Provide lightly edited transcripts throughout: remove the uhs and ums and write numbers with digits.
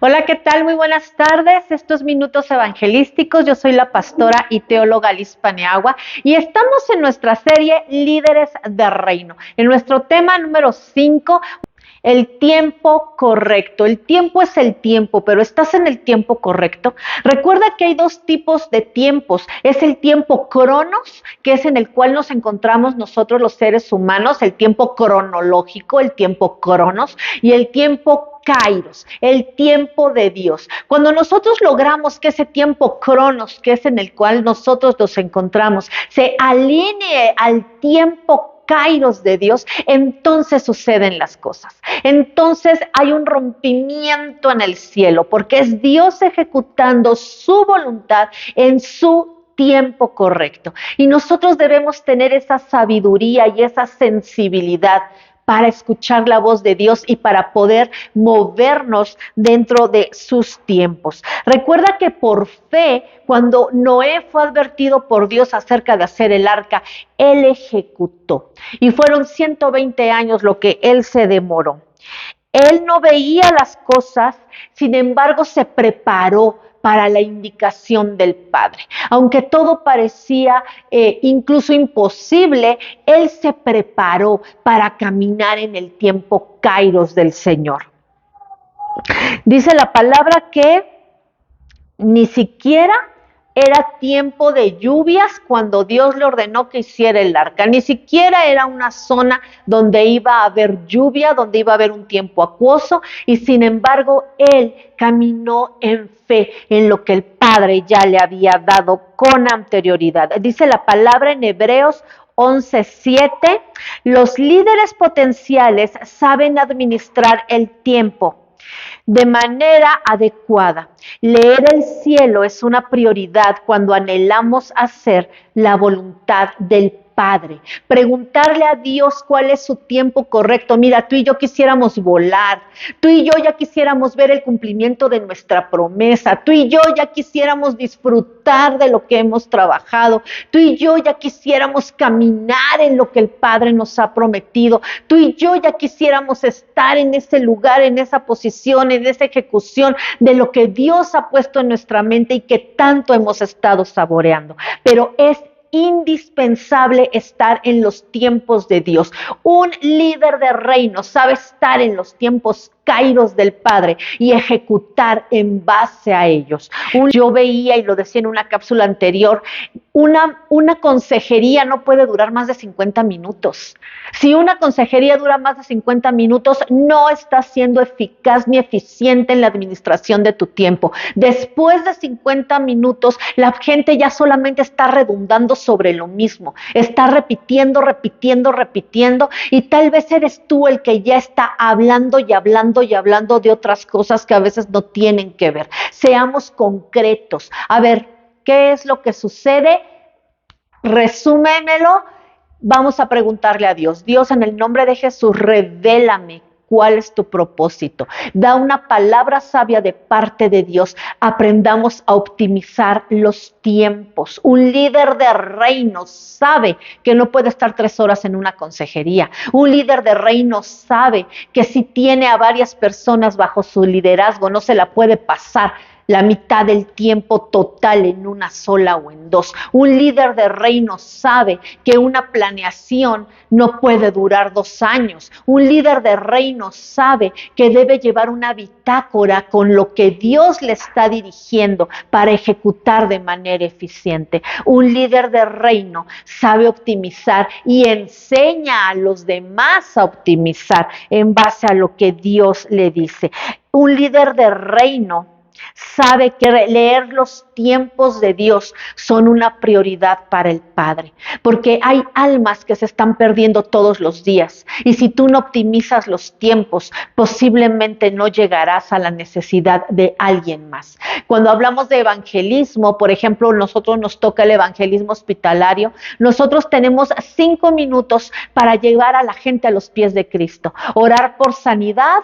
Hola, ¿qué tal? Muy buenas tardes. Estos Minutos Evangelísticos. Yo soy la pastora y teóloga Liz Paniagua y estamos en nuestra serie Líderes de Reino. En nuestro tema número 5, el tiempo correcto. El tiempo es el tiempo, pero ¿estás en el tiempo correcto? Recuerda que hay dos tipos de tiempos. Es el tiempo cronos, que es en el cual nos encontramos nosotros los seres humanos, el tiempo cronológico, el tiempo cronos, y el tiempo Kairos, el tiempo de Dios. Cuando nosotros logramos que ese tiempo cronos, que es en el cual nosotros nos encontramos, se alinee al tiempo Kairos de Dios, entonces suceden las cosas. Entonces hay un rompimiento en el cielo, porque es Dios ejecutando su voluntad en su tiempo correcto. Y nosotros debemos tener esa sabiduría y esa sensibilidad para escuchar la voz de Dios y para poder movernos dentro de sus tiempos. Recuerda que por fe, cuando Noé fue advertido por Dios acerca de hacer el arca, él ejecutó. Y fueron 120 años lo que él se demoró. Él no veía las cosas, sin embargo se preparó para la indicación del Padre. Aunque todo parecía incluso imposible, Él se preparó para caminar en el tiempo Kairos del Señor. Dice la palabra que ni siquiera era tiempo de lluvias cuando Dios le ordenó que hiciera el arca. Ni siquiera era una zona donde iba a haber lluvia, donde iba a haber un tiempo acuoso, y sin embargo él caminó en fe en lo que el Padre ya le había dado con anterioridad. Dice la palabra en Hebreos 11:7, los líderes potenciales saben administrar el tiempo de manera adecuada. Leer el cielo es una prioridad cuando anhelamos hacer la voluntad del Padre. Preguntarle a Dios cuál es su tiempo correcto. Mira, tú y yo quisiéramos volar. Tú y yo ya quisiéramos ver el cumplimiento de nuestra promesa. Tú y yo ya quisiéramos disfrutar de lo que hemos trabajado. Tú y yo ya quisiéramos caminar en lo que el Padre nos ha prometido. Tú y yo ya quisiéramos estar en ese lugar, en esa posición, en esa ejecución de lo que Dios ha puesto en nuestra mente y que tanto hemos estado saboreando. Pero es indispensable estar en los tiempos de Dios. Un líder de reino sabe estar en los tiempos Kairos del Padre y ejecutar en base a ellos. Yo veía, y lo decía en una cápsula anterior, una consejería no puede durar más de 50 minutos. Si una consejería dura más de 50 minutos, no está siendo eficaz ni eficiente en la administración de tu tiempo. Después de 50 minutos, la gente ya solamente está redundando sobre lo mismo. Está repitiendo, y tal vez eres tú el que ya está hablando de otras cosas que a veces no tienen que ver. Seamos concretos. A ver, ¿qué es lo que sucede? Resúmemelo. Vamos a preguntarle a Dios. Dios, en el nombre de Jesús, revélame cuál es tu propósito. Da una palabra sabia de parte de Dios. Aprendamos a optimizar los tiempos. Un líder de reino sabe que no puede estar 3 horas en una consejería. Un líder de reino sabe que si tiene a varias personas bajo su liderazgo, no se la puede pasar la mitad del tiempo total en una sola o en 2. Un líder de reino sabe que una planeación no puede durar 2 años. Un líder de reino sabe que debe llevar una bitácora con lo que Dios le está dirigiendo para ejecutar de manera eficiente. Un líder de reino sabe optimizar y enseña a los demás a optimizar en base a lo que Dios le dice. Un líder de reino sabe que leer los tiempos de Dios son una prioridad para el Padre, porque hay almas que se están perdiendo todos los días, y si tú no optimizas los tiempos, posiblemente no llegarás a la necesidad de alguien más. Cuando hablamos de evangelismo, por ejemplo, nosotros nos toca el evangelismo hospitalario, nosotros tenemos 5 minutos para llevar a la gente a los pies de Cristo, orar por sanidad,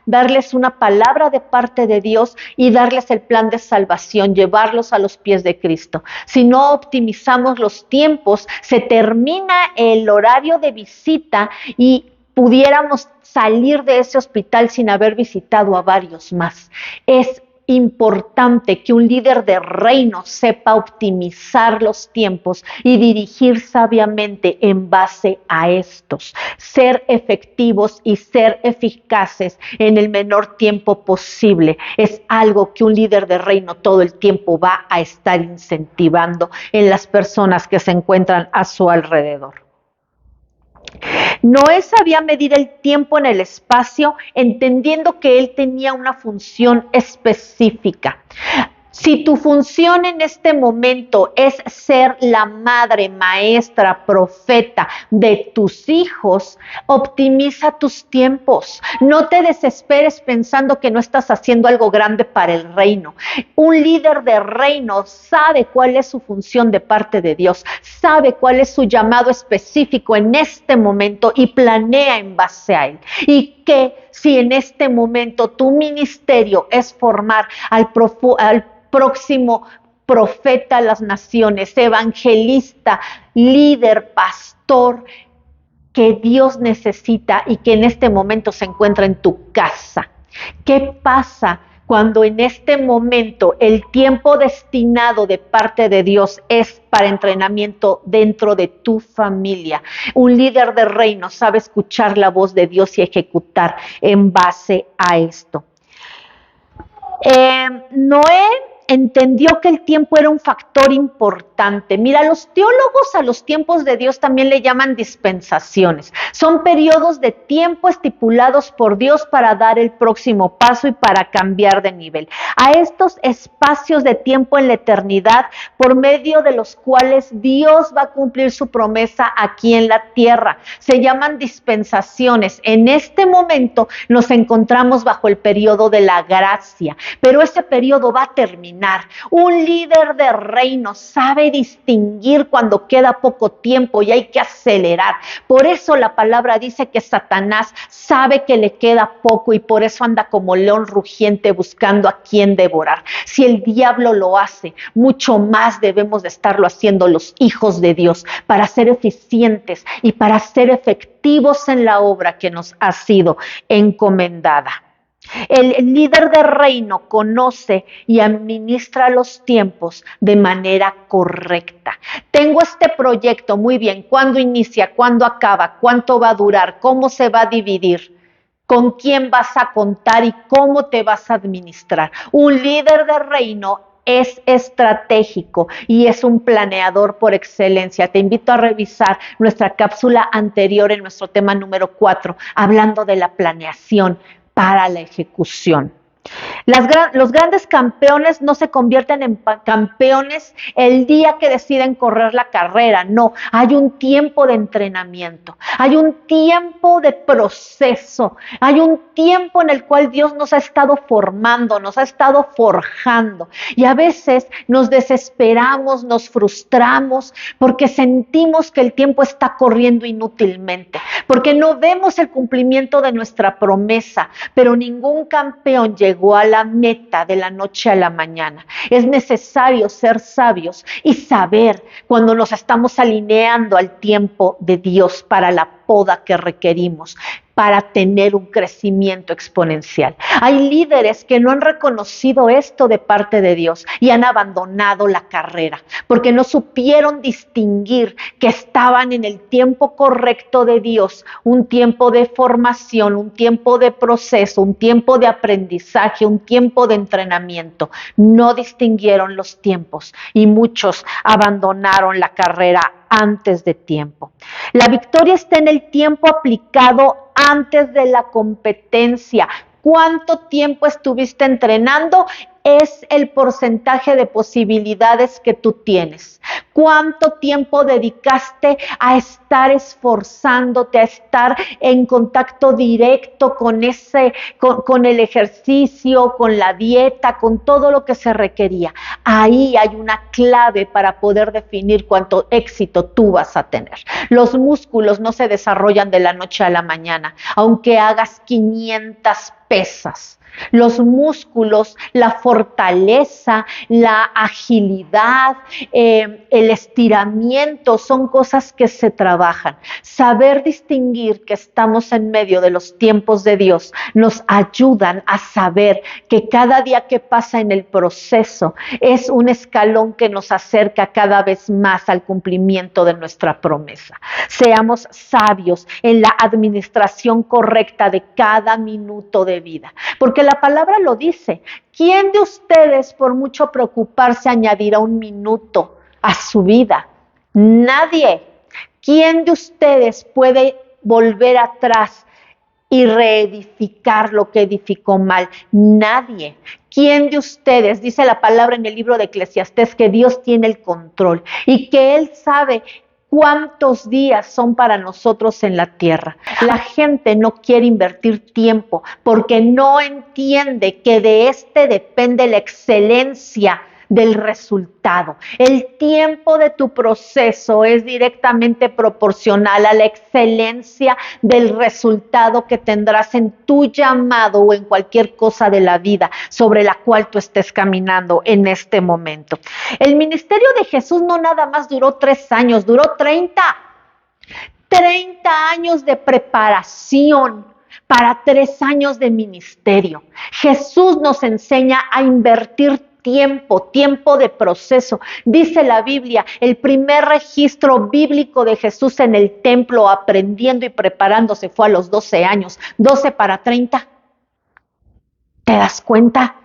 darles una palabra de parte de Dios y darles el plan de salvación, llevarlos a los pies de Cristo. Si no optimizamos los tiempos, se termina el horario de visita y pudiéramos salir de ese hospital sin haber visitado a varios más. Es importante que un líder de reino sepa optimizar los tiempos y dirigir sabiamente en base a estos, ser efectivos y ser eficaces en el menor tiempo posible. Es algo que un líder de reino todo el tiempo va a estar incentivando en las personas que se encuentran a su alrededor. Noé sabía medir el tiempo en el espacio, entendiendo que él tenía una función específica. Si tu función en este momento es ser la madre, maestra, profeta de tus hijos, optimiza tus tiempos. No te desesperes pensando que no estás haciendo algo grande para el reino. Un líder de reino sabe cuál es su función de parte de Dios, sabe cuál es su llamado específico en este momento y planea en base a él. Y que si en este momento tu ministerio es formar al próximo profeta a las naciones, evangelista, líder, pastor, que Dios necesita y que en este momento se encuentra en tu casa. ¿Qué pasa cuando en este momento el tiempo destinado de parte de Dios es para entrenamiento dentro de tu familia? Un líder de reino sabe escuchar la voz de Dios y ejecutar en base a esto. Noé entendió que el tiempo era un factor importante. Mira, los teólogos a los tiempos de Dios también le llaman dispensaciones. Son periodos de tiempo estipulados por Dios para dar el próximo paso y para cambiar de nivel. A estos espacios de tiempo en la eternidad, por medio de los cuales Dios va a cumplir su promesa aquí en la tierra, se llaman dispensaciones. En este momento nos encontramos bajo el periodo de la gracia, pero ese periodo va a terminar. Un líder de reino sabe distinguir cuando queda poco tiempo y hay que acelerar. Por eso la palabra dice que Satanás sabe que le queda poco y por eso anda como león rugiente buscando a quien devorar. Si el diablo lo hace, mucho más debemos de estarlo haciendo los hijos de Dios para ser eficientes y para ser efectivos en la obra que nos ha sido encomendada. El líder de reino conoce y administra los tiempos de manera correcta. Tengo este proyecto, muy bien, ¿cuándo inicia? ¿Cuándo acaba? ¿Cuánto va a durar? ¿Cómo se va a dividir? ¿Con quién vas a contar y cómo te vas a administrar? Un líder de reino es estratégico y es un planeador por excelencia. Te invito a revisar nuestra cápsula anterior en nuestro tema número 4, hablando de la planeación para la ejecución. Los grandes campeones no se convierten en campeones el día que deciden correr la carrera, no, hay un tiempo de entrenamiento, hay un tiempo de proceso, hay un tiempo en el cual Dios nos ha estado formando, nos ha estado forjando y a veces nos desesperamos, nos frustramos porque sentimos que el tiempo está corriendo inútilmente, porque no vemos el cumplimiento de nuestra promesa, pero ningún campeón llegó a la meta de la noche a la mañana. Es necesario ser sabios y saber cuando nos estamos alineando al tiempo de Dios para la poda que requerimos para tener un crecimiento exponencial. Hay líderes que no han reconocido esto de parte de Dios y han abandonado la carrera porque no supieron distinguir que estaban en el tiempo correcto de Dios, un tiempo de formación, un tiempo de proceso, un tiempo de aprendizaje, un tiempo de entrenamiento. No distinguieron los tiempos y muchos abandonaron la carrera antes de tiempo. La victoria está en el tiempo aplicado antes de la competencia. ¿Cuánto tiempo estuviste entrenando? Es el porcentaje de posibilidades que tú tienes. ¿Cuánto tiempo dedicaste a estar esforzándote, a estar en contacto directo con el ejercicio, con la dieta, con todo lo que se requería? Ahí hay una clave para poder definir cuánto éxito tú vas a tener. Los músculos no se desarrollan de la noche a la mañana, aunque hagas 500 pesas. Los músculos, la fortaleza, la agilidad, el estiramiento son cosas que se trabajan. Saber distinguir que estamos en medio de los tiempos de Dios nos ayudan a saber que cada día que pasa en el proceso es un escalón que nos acerca cada vez más al cumplimiento de nuestra promesa. Seamos sabios en la administración correcta de cada minuto de vida, porque la palabra lo dice. ¿Quién de ustedes, por mucho preocuparse, añadirá un minuto a su vida? Nadie. ¿Quién de ustedes puede volver atrás y reedificar lo que edificó mal? Nadie. ¿Quién de ustedes, dice la palabra en el libro de Eclesiastés, que Dios tiene el control y que Él sabe cuántos días son para nosotros en la tierra? La gente no quiere invertir tiempo porque no entiende que de este depende la excelencia del resultado. El tiempo de tu proceso es directamente proporcional a la excelencia del resultado que tendrás en tu llamado o en cualquier cosa de la vida sobre la cual tú estés caminando en este momento. El ministerio de Jesús no nada más duró 3 años, duró 30 años de preparación para 3 años de ministerio. Jesús nos enseña a invertir tiempo de proceso. Dice la Biblia, el primer registro bíblico de Jesús en el templo aprendiendo y preparándose fue a los 12 años, 12 para 30. ¿Te das cuenta?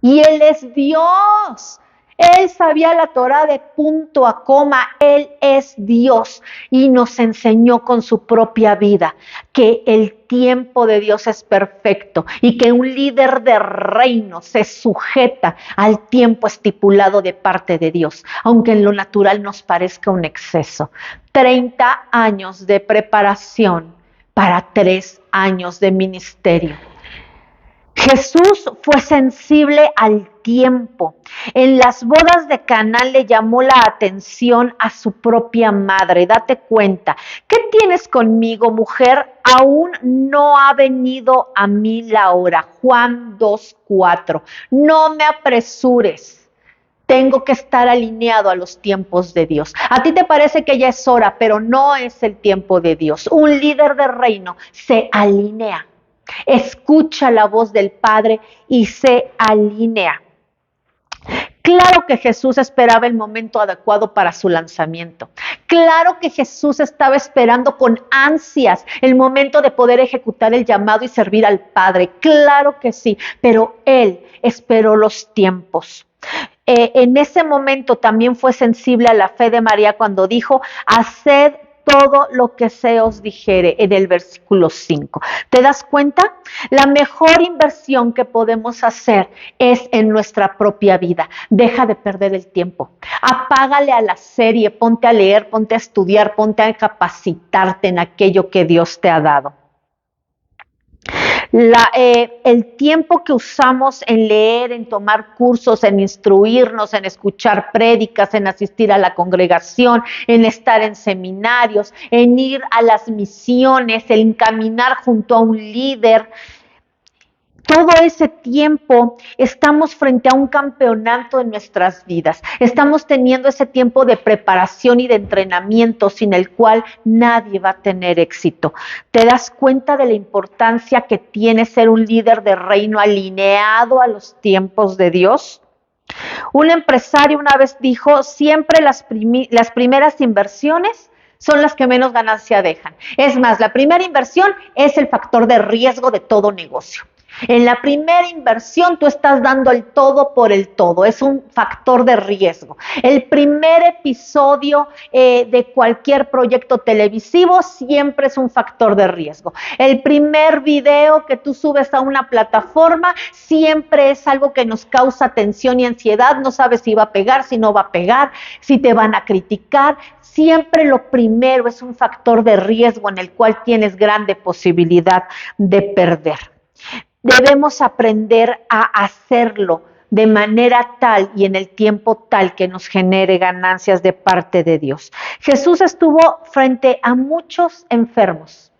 Y Él es Dios. Él sabía la Torá de punto a coma. Él es Dios y nos enseñó con su propia vida que el tiempo de Dios es perfecto y que un líder de reino se sujeta al tiempo estipulado de parte de Dios, aunque en lo natural nos parezca un exceso. 30 años de preparación para 3 años de ministerio. Jesús fue sensible al tiempo. En las bodas de Caná le llamó la atención a su propia madre. Date cuenta. ¿Qué tienes conmigo, mujer? Aún no ha venido a mí la hora. Juan 2:4. No me apresures. Tengo que estar alineado a los tiempos de Dios. A ti te parece que ya es hora, pero no es el tiempo de Dios. Un líder de reino se alinea. Escucha la voz del Padre y se alinea. Claro que Jesús esperaba el momento adecuado para su lanzamiento. Claro que Jesús estaba esperando con ansias el momento de poder ejecutar el llamado y servir al Padre. Claro que sí, pero Él esperó los tiempos. En ese momento también fue sensible a la fe de María cuando dijo: haced todo lo que se os dijere, en el versículo 5. ¿Te das cuenta? La mejor inversión que podemos hacer es en nuestra propia vida. Deja de perder el tiempo. Apágale a la serie, ponte a leer, ponte a estudiar, ponte a capacitarte en aquello que Dios te ha dado. El tiempo que usamos en leer, en tomar cursos, en instruirnos, en escuchar prédicas, en asistir a la congregación, en estar en seminarios, en ir a las misiones, en caminar junto a un líder. Todo ese tiempo estamos frente a un campeonato en nuestras vidas. Estamos teniendo ese tiempo de preparación y de entrenamiento sin el cual nadie va a tener éxito. ¿Te das cuenta de la importancia que tiene ser un líder de reino alineado a los tiempos de Dios? Un empresario una vez dijo: siempre las primeras inversiones son las que menos ganancia dejan. Es más, la primera inversión es el factor de riesgo de todo negocio. En la primera inversión tú estás dando el todo por el todo, es un factor de riesgo. El primer episodio de cualquier proyecto televisivo siempre es un factor de riesgo. El primer video que tú subes a una plataforma siempre es algo que nos causa tensión y ansiedad. No sabes si va a pegar, si no va a pegar, si te van a criticar. Siempre lo primero es un factor de riesgo en el cual tienes grande posibilidad de perder. Debemos aprender a hacerlo de manera tal y en el tiempo tal que nos genere ganancias de parte de Dios. Jesús estuvo frente a muchos enfermos.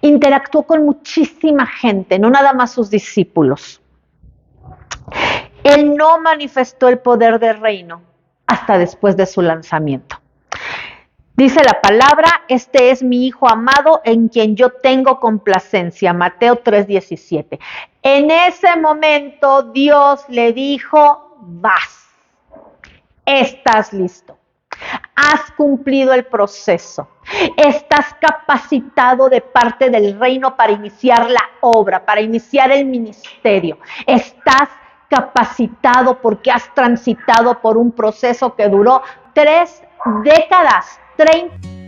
Interactuó con muchísima gente, no nada más sus discípulos. Él no manifestó el poder del reino hasta después de su lanzamiento. Dice la palabra, este es mi Hijo amado en quien yo tengo complacencia, Mateo 3:17. En ese momento Dios le dijo, vas, estás listo, has cumplido el proceso, estás capacitado de parte del reino para iniciar la obra, para iniciar el ministerio, estás capacitado porque has transitado por un proceso que duró 3 décadas, 30